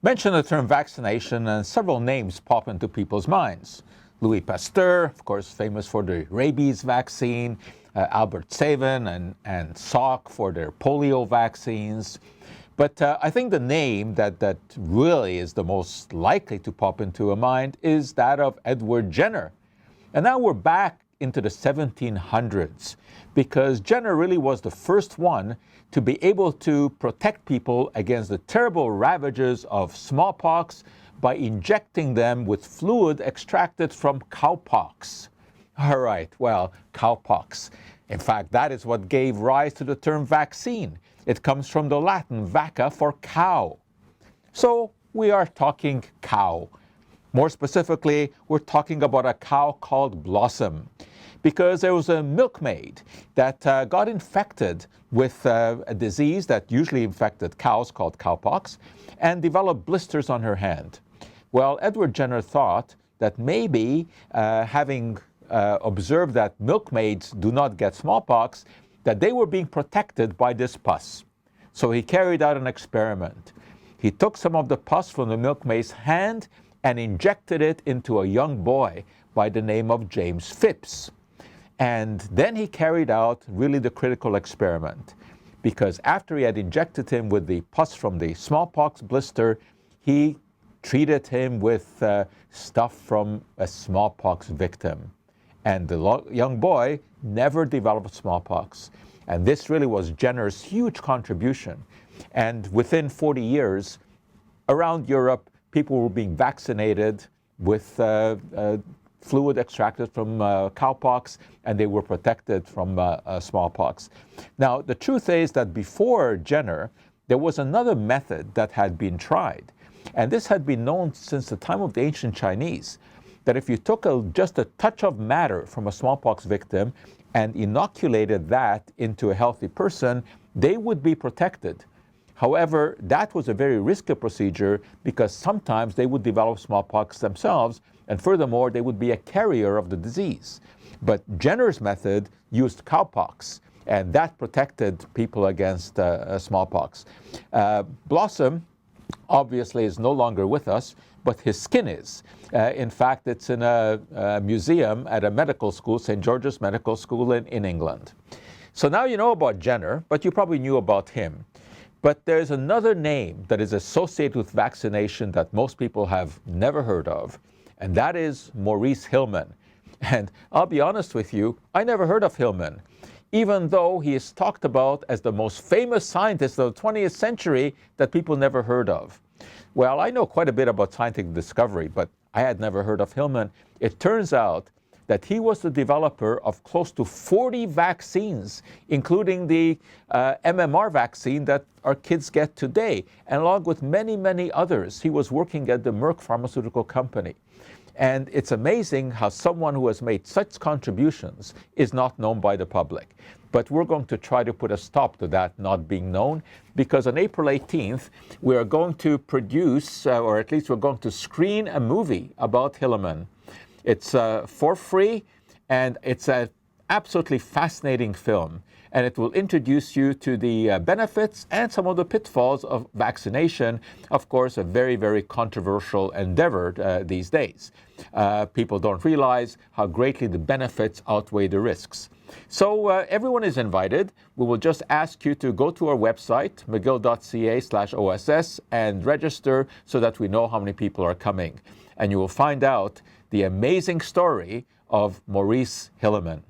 Mention the term vaccination and several names pop into people's minds. Louis Pasteur, of course, famous for the rabies vaccine, Albert Sabin and Salk for their polio vaccines. But I think the name that really is the most likely to pop into a mind is that of Edward Jenner. And now we're back into the 1700s because Jenner really was the first one to be able to protect people against the terrible ravages of smallpox by injecting them with fluid extracted from cowpox. All right, well, cowpox. In fact, that is what gave rise to the term vaccine. It comes from the Latin vacca for cow. So we are talking cow. More specifically, we're talking about a cow called Blossom, because there was a milkmaid that got infected with a disease that usually infected cows called cowpox and developed blisters on her hand. Well, Edward Jenner thought that maybe having observed that milkmaids do not get smallpox, that they were being protected by this pus. So he carried out an experiment. He took some of the pus from the milkmaid's hand and injected it into a young boy by the name of James Phipps. And then he carried out really the critical experiment, because after he had injected him with the pus from the smallpox blister, he treated him with stuff from a smallpox victim. And the young boy never developed smallpox. And this really was Jenner's huge contribution. And within 40 years, around Europe, people were being vaccinated with fluid extracted from cowpox, and they were protected from smallpox. Now, the truth is that before Jenner, there was another method that had been tried. And this had been known since the time of the ancient Chinese, that if you took just a touch of matter from a smallpox victim and inoculated that into a healthy person, they would be protected. However, that was a very risky procedure because sometimes they would develop smallpox themselves, and furthermore, they would be a carrier of the disease. But Jenner's method used cowpox, and that protected people against smallpox. Blossom obviously is no longer with us, but his skin is. In fact, it's in a museum at a medical school, St. George's Medical School in England. So now you know about Jenner, but you probably knew about him. But there's another name that is associated with vaccination that most people have never heard of, and that is Maurice Hilleman. And I'll be honest with you, I never heard of Hilleman, even though he is talked about as the most famous scientist of the 20th century that people never heard of. Well, I know quite a bit about scientific discovery, but I had never heard of Hilleman. It turns out that he was the developer of close to 40 vaccines, including the MMR vaccine that our kids get today, and along with many, many others. He was working at the Merck pharmaceutical company. And it's amazing how someone who has made such contributions is not known by the public. But we're going to try to put a stop to that not being known, because on April 18th, we are going to produce, or at least we're going to screen a movie about Hilleman. It's for free, and it's an absolutely fascinating film. And it will introduce you to the benefits and some of the pitfalls of vaccination. Of course, a very, very controversial endeavor these days. People don't realize how greatly the benefits outweigh the risks. So everyone is invited. We will just ask you to go to our website, mcgill.ca/OSS, and register so that we know how many people are coming. And you will find out the amazing story of Maurice Hilleman.